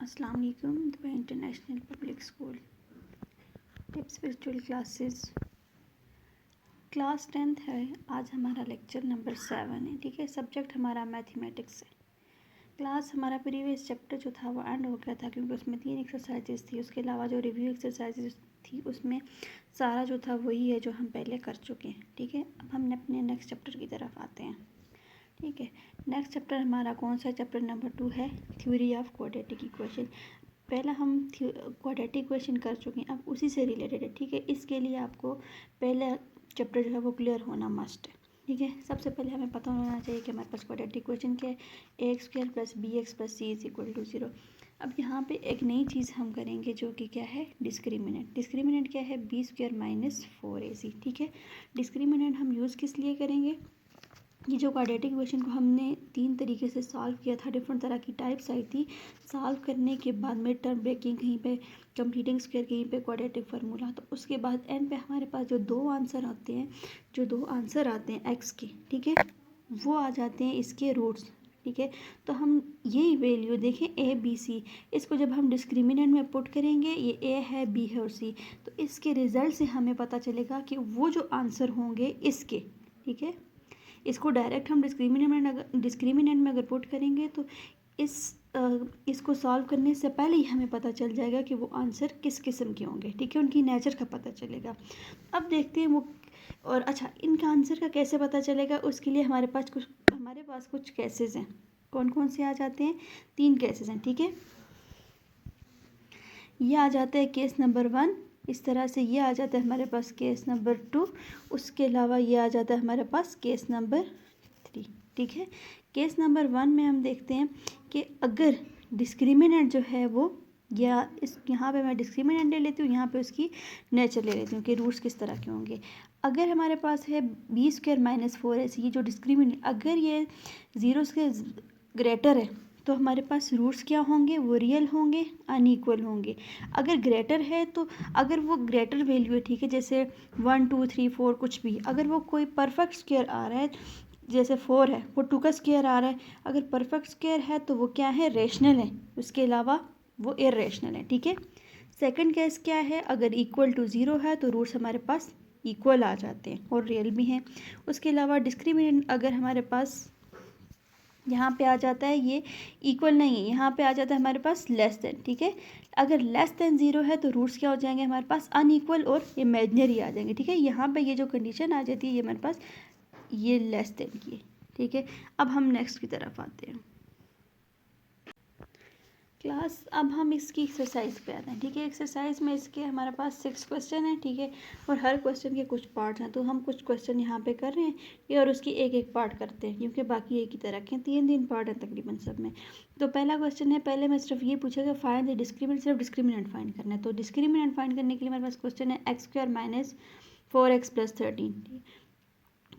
अस्सलाम वालेकुम। Dubai international public school tips virtual classes class 10th है। आज हमारा लेक्चर नंबर 7 है। ठीक है, सब्जेक्ट हमारा मैथमेटिक्स है। क्लास हमारा प्रीवियस चैप्टर जो था वो एंड हो गया था क्योंकि उसमें 3 एक्सरसाइजेस थी। उसके अलावा जो रिव्यू एक्सरसाइजेस थी उसमें सारा जो था वही है जो हम पहले कर चुके हैं। ठीक है, अब हम अपने नेक्स्ट चैप्टर की तरफ आते हैं। ठीक है, नेक्स्ट चैप्टर हमारा कौन सा? चैप्टर नंबर 2 है, थ्योरी ऑफ क्वाड्रेटिक इक्वेशन। पहला हम क्वाड्रेटिक इक्वेशन कर चुके हैं, अब उसी से रिलेटेड है। ठीक है, इसके लिए आपको पहला चैप्टर जो है वो क्लियर होना मस्ट है। ठीक है, सबसे पहले हमें पता होना चाहिए कि हमारे पास क्वाड्रेटिक इक्वेशन क्या है। A X square plus B X plus C is equal to 0। अब यहाँ पे एक नई चीज़ हम करेंगे जो कि क्या है, डिस्क्रिमिनेंट। डिस्क्रिमिनेंट क्या है? B square minus 4ac। ठीक है, डिस्क्रिमिनेंट हम यूज़ किस लिए करेंगे? ये जो क्वाड्रेटिक इक्वेशन को हमने 3 तरीके से सॉल्व किया था, डिफरेंट तरह की टाइप्स आई थी। सॉल्व करने के बाद मिड टर्म ब्रेकिंग कहीं पे, कंप्लीटिंग स्क्वायर कहीं पे, क्वाड्रेटिक फार्मूला, तो उसके बाद एंड पे हमारे पास जो दो आंसर आते हैं एक्स के, ठीक है, वो आ जाते हैं इसके रूट्स। ठीक है, तो हम यही वैल्यू देखें ए बी सी, इसको जब हम डिस्क्रिमिनेंट में पुट करेंगे, ये ए है, बी है और सी, तो इसके रिजल्ट से हमें पता चलेगा कि वो जो आंसर होंगे इसके, ठीक है, इसको डायरेक्ट हम डिस्क्रिमिनेंट में अगर पुट करेंगे तो इसको सॉल्व करने से पहले ही हमें पता चल जाएगा कि वो आंसर किस किस्म के होंगे। ठीक है, उनकी नेचर का पता चलेगा। अब देखते हैं वो, और अच्छा, इनका आंसर का कैसे पता चलेगा, उसके लिए हमारे पास कुछ केसेस हैं। कौन कौन से आ जाते हैं? 3 केसेस हैं। ठीक है, ये आ जाता है केस नंबर 1, इस तरह से ये आ जाता है हमारे पास केस नंबर 2, उसके अलावा ये आ जाता है हमारे पास केस नंबर 3। ठीक है, केस नंबर 1 में हम देखते हैं कि अगर डिस्क्रिमिनेंट जो है वो, या इस यहाँ पे मैं डिस्क्रिमिनेंट ले लेती हूँ, यहाँ पे उसकी नेचर ले लेती हूँ कि रूट्स किस तरह के होंगे। अगर हमारे पास है बी स्क्वायर माइनस 4ac, ये जो डिस्क्रिमिनेंट, अगर ये 0 से ग्रेटर है तो हमारे पास रूट्स क्या होंगे? वो रियल होंगे, अनइक्वल होंगे। अगर ग्रेटर है तो, अगर वो ग्रेटर वैल्यू है, ठीक है, जैसे 1 2 3 4 कुछ भी, अगर वो कोई परफेक्ट स्क्वायर आ रहा है, जैसे 4 है वो 2 का स्क्वायर आ रहा है, अगर परफेक्ट स्क्वायर है तो वो क्या है? रेशनल है, उसके अलावा वो इर्रेशनल है। ठीक है, सेकंड केस क्या है? अगर इक्वल टू 0 है तो रूट्स हमारे पास इक्वल आ जाते हैं और रियल भी हैं। उसके अलावा डिस्क्रिमिनेंट अगर हमारे पास यहाँ पे आ जाता है, ये इक्वल नहीं है, यहाँ पे आ जाता है हमारे पास लेस देन। ठीक है, अगर लेस देन 0 है तो रूट्स क्या हो जाएंगे हमारे पास? अनइक्वल और इमेजिनरी आ जाएंगे। ठीक है, यहाँ पे ये जो कंडीशन आ जाती है ये हमारे पास ये लेस देन की है। ठीक है, अब हम नेक्स्ट की तरफ आते हैं क्लास। अब हम इसकी एक्सरसाइज पे आते हैं। ठीक है, एक्सरसाइज में इसके हमारे पास 6 क्वेश्चन हैं। ठीक है, और हर क्वेश्चन के कुछ पार्ट्स हैं, तो हम कुछ क्वेश्चन यहाँ पे कर रहे हैं और उसकी एक पार्ट करते हैं क्योंकि बाकी एक ही तरह के 3 पार्ट हैं तकरीबन सब में। तो पहला क्वेश्चन है, पहले मैं सिर्फ ये पूछेगा फाइंड द डिस्क्रिमिनेंट, सिर्फ डिस्क्रिमिनेंट फाइंड करना है। तो डिस्क्रिमिनेंट फाइंड करने के लिए हमारे पास क्वेश्चन है x square minus 4x plus 13।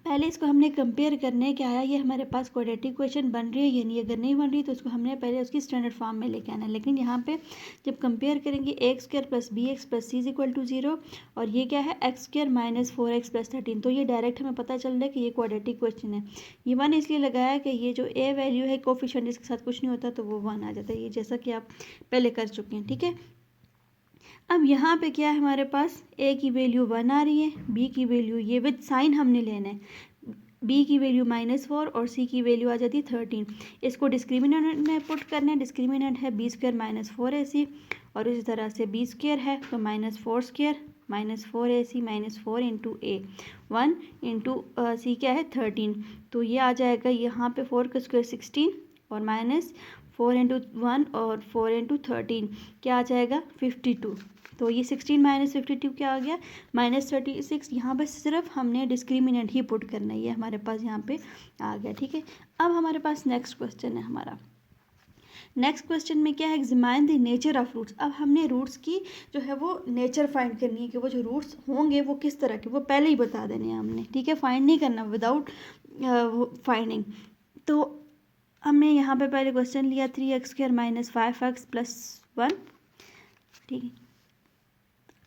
पहले इसको हमने कंपेयर करने क्या आया, ये हमारे पास क्वाड्रेटिक इक्वेशन बन रही है या नहीं। अगर नहीं बन रही तो उसको हमने पहले उसकी स्टैंडर्ड फॉर्म में लेके आना है। लेकिन यहाँ पे जब कंपेयर करेंगे X square plus B X plus C is equal to 0, और ये क्या है? X square minus 4x plus 13, तो ये डायरेक्ट हमें पता चल रहा है कि ये क्वाड्रेटिक इक्वेशन है। ये 1 इसलिए लगाया कि ये जो ए वैल्यू है कोफिशिएंट, जिसके साथ कुछ नहीं होता तो वो 1 आ जाता है, ये जैसा कि आप पहले कर चुके हैं। ठीक है, अब यहाँ पे क्या है हमारे पास? ए की वैल्यू 1 आ रही है, बी की वैल्यू, ये विद साइन हमने लेना है, बी की वैल्यू -4 और सी की वैल्यू आ जाती है 13। इसको डिस्क्रिमिनेंट में पुट करना है। डिस्क्रिमिनेंट है बी स्क्वायर माइनस 4ac, और इसी तरह से बी स्क्वायर है तो -4 square minus 4ac minus 4 into A, 1 into C क्या है? 13। तो ये आ जाएगा यहाँ पे 4 का स्क्वायर 16 और माइनस 4 इंटू 1 और 4 इंटू 13 क्या आ जाएगा? 52। तो ये 16 माइनस 52 क्या आ गया? -36। यहाँ पर सिर्फ हमने डिस्क्रिमिनेंट ही पुट करना है, ये हमारे पास यहाँ पे आ गया। ठीक है, अब हमारे पास नेक्स्ट क्वेश्चन है हमारा। नेक्स्ट क्वेश्चन में क्या है? Examine the nature of roots. अब हमने रूट्स की जो है वो नेचर फाइंड करनी है कि वो जो रूट्स होंगे वो किस तरह के, वो पहले ही बता देने हैं हमने। ठीक है, फाइंड नहीं करना विदाउट फाइंडिंग। तो हमने यहाँ पे पहले क्वेश्चन लिया 3x square minus 5x plus 1। ठीक है,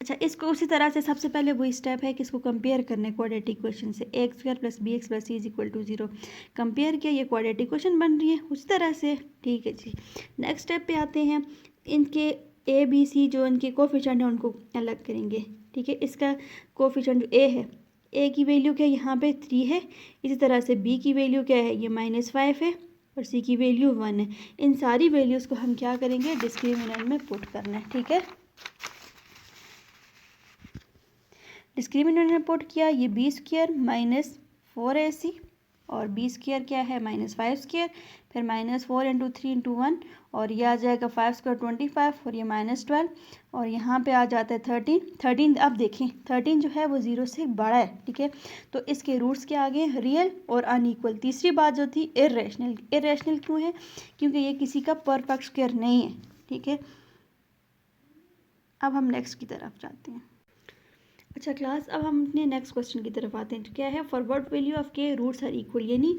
अच्छा, इसको उसी तरह से सबसे पहले वही स्टेप है कि इसको कंपेयर करना है क्वाड्रेटिक इक्वेशन से। X square plus B X plus C is equal to 0 compare किया, ये क्वाड्रेटिक इक्वेशन बन रही है उसी तरह से। ठीक है जी, नेक्स्ट स्टेप पे आते हैं। इनके ए बी सी जो इनके कोफिशिएंट हैं उनको अलग करेंगे, ठीक है। इसका कोफिशिएंट जो ए है, ए की वैल्यू क्या है यहाँ पे 3 है, इसी तरह से बी की वैल्यू क्या है, ये -5 है, और सी की वैल्यू 1 है। इन सारी वैल्यूज़ को हम क्या करेंगे, डिस्क्रिमिनेंट में पुट करना है, ठीक है। डिस्क्रिमिनेंट में पुट किया, ये b² - 4ac और b² क्या है -5², फिर -4 × 3 × 1 और ये आ जाएगा 5² 25 और ये -12 और यहाँ पे आ जाता है 13। अब देखें 13 जो है वो 0 से बड़ा है, ठीक है। तो इसके रूट्स के आगे रियल और अनइक्वल। तीसरी बात जो थी इर्रेशनल। इर्रेशनल क्यों है, क्योंकि ये किसी का परफेक्ट स्क्वायर नहीं है, ठीक है। अब हम नेक्स्ट की तरफ जाते हैं। अच्छा क्लास, अब हम अपने नेक्स्ट क्वेश्चन की तरफ आते हैं। तो क्या है, फॉर व्हाट वैल्यू ऑफ के रूट्स आर इक्वल, यानी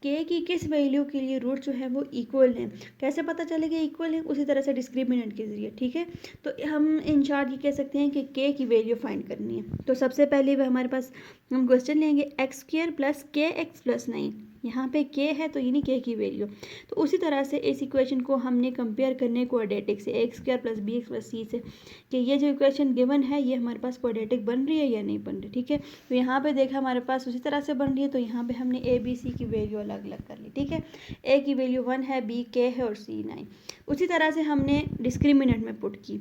के की किस वैल्यू के लिए रूट जो है वो इक्वल है। कैसे पता चलेगा इक्वल है, उसी तरह से डिस्क्रिमिनेंट के जरिए, ठीक है। तो हम इन शॉर्ट ये कह सकते हैं कि के की वैल्यू फाइंड करनी है। तो सबसे पहले वह हमारे पास हम क्वेश्चन लेंगे x² + kx + 9। यहाँ पे k है तो यानी k की वैल्यू। तो उसी तरह से इस इक्वेशन को हमने कंपेयर करने क्वाड्रेटिक से x² + bx + c से, कि ये जो इक्वेशन गिवन है ये हमारे पास क्वाड्रेटिक बन रही है या नहीं बन रही, ठीक है। तो यहाँ पे देखा हमारे पास उसी तरह से बन रही है, तो यहाँ पे हमने a b c की वैल्यू अलग अलग कर ली, ठीक है। a की वैल्यू 1 है, b k है और c 9। उसी तरह से हमने डिस्क्रिमिनेंट में पुट की।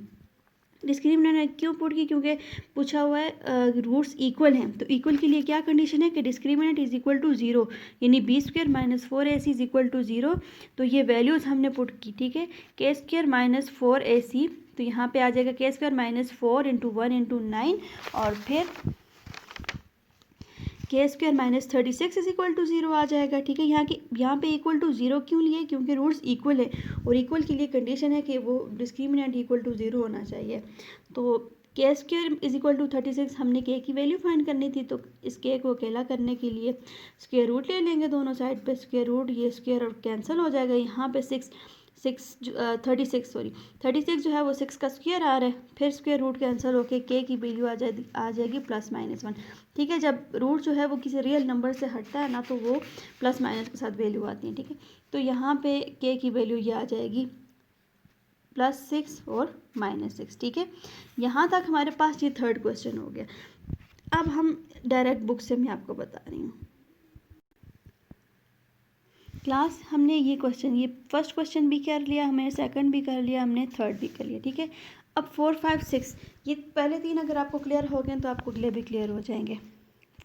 डिस्क्रिमिनेंट क्यों पुट की, क्योंकि पूछा हुआ है रूट्स इक्वल हैं। तो इक्वल के लिए क्या कंडीशन है कि डिस्क्रिमिनेंट इज इक्वल टू 0, यानी b² - 4ac is equal to 0। तो ये वैल्यूज़ हमने पुट की, ठीक है। k² - 4ac, तो यहाँ पे आ जाएगा k² - 4 × 1 × 9 और फिर k² - 36 इज इक्वल टू 0 आ जाएगा, ठीक है। यहाँ पे इक्वल टू 0 क्यों लिए, क्योंकि रूट्स इक्वल है और इक्वल के लिए कंडीशन है कि वो डिस्क्रिमिनेंट इक्वल टू 0 होना चाहिए। तो k² इज इक्वल टू 36, हमने k की वैल्यू फाइंड करनी थी, तो इस k को अकेला करने के लिए स्क्वायर रूट ले लेंगे दोनों साइड पे, स्क्वायर रूट, ये स्क्वायर और कैंसिल हो जाएगा। यहाँ पे 36 जो है वो 6 का स्क्वायर आ रहा है, फिर स्क्वायर रूट कैंसिल होके k की वैल्यू आ जाएगी +-1, ठीक है। जब रूट जो है वो किसी रियल नंबर से हटता है ना, तो वो प्लस माइनस के साथ वैल्यू आती है, ठीक है। तो यहाँ पे k की वैल्यू ये आ जाएगी +6 और -6, ठीक है। यहाँ तक हमारे पास ये थर्ड क्वेश्चन हो गया। अब हम डायरेक्ट बुक से मैं आपको बता रही हूँ क्लास। हमने ये फर्स्ट क्वेश्चन भी कर लिया, हमने सेकंड भी कर लिया, हमने थर्ड भी कर लिया, ठीक है। अब 4, 5, 6 ये पहले 3 अगर आपको क्लियर हो गए तो आपको अगले भी क्लियर हो जाएंगे।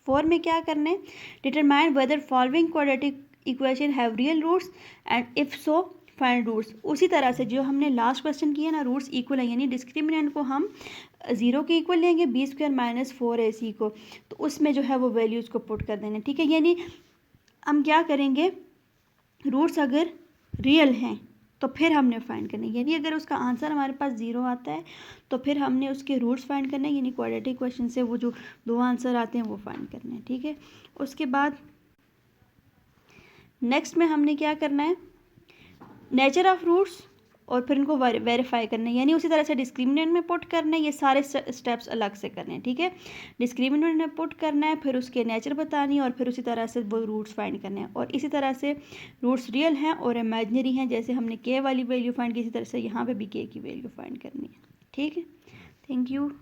4 में क्या करना है, determine whether following quadratic equation have real roots and if so find roots. उसी तरह से जो हमने लास्ट क्वेश्चन किया ना, रूट्स इक्वल है, यानी डिस्क्रिमिनेंट को हम 0 के इक्वल लेंगे, b² - 4ac को, तो उसमें जो है वो वैल्यूज़ को पुट कर देना, ठीक है। यानी हम क्या करेंगे, रूट्स अगर रियल हैं तो फिर हमने फाइंड करना है, यानी अगर उसका आंसर हमारे पास 0 आता है तो फिर हमने उसके रूट्स फाइंड करना है, यानी क्वाड्रेटिक क्वेश्चन से वो जो 2 आंसर आते हैं वो फाइंड करने हैं, ठीक है। उसके बाद नेक्स्ट में हमने क्या करना है, नेचर ऑफ रूट्स और फिर इनको वेरीफाई करना है, यानी उसी तरह से डिस्क्रिमिनेंट में पुट करना है। ये सारे स्टेप्स अलग से करने हैं, ठीक है। डिस्क्रिमिनेंट में पुट करना है, फिर उसके नेचर बतानी है और फिर उसी तरह से वो रूट्स फाइंड करने हैं। और इसी तरह से रूट्स रियल हैं और इमेजिनरी हैं, जैसे हमने के वाली वैल्यू फाइंड की, इसी तरह से यहाँ पे भी के की वैल्यू फाइंड करनी है, ठीक है। Thank you.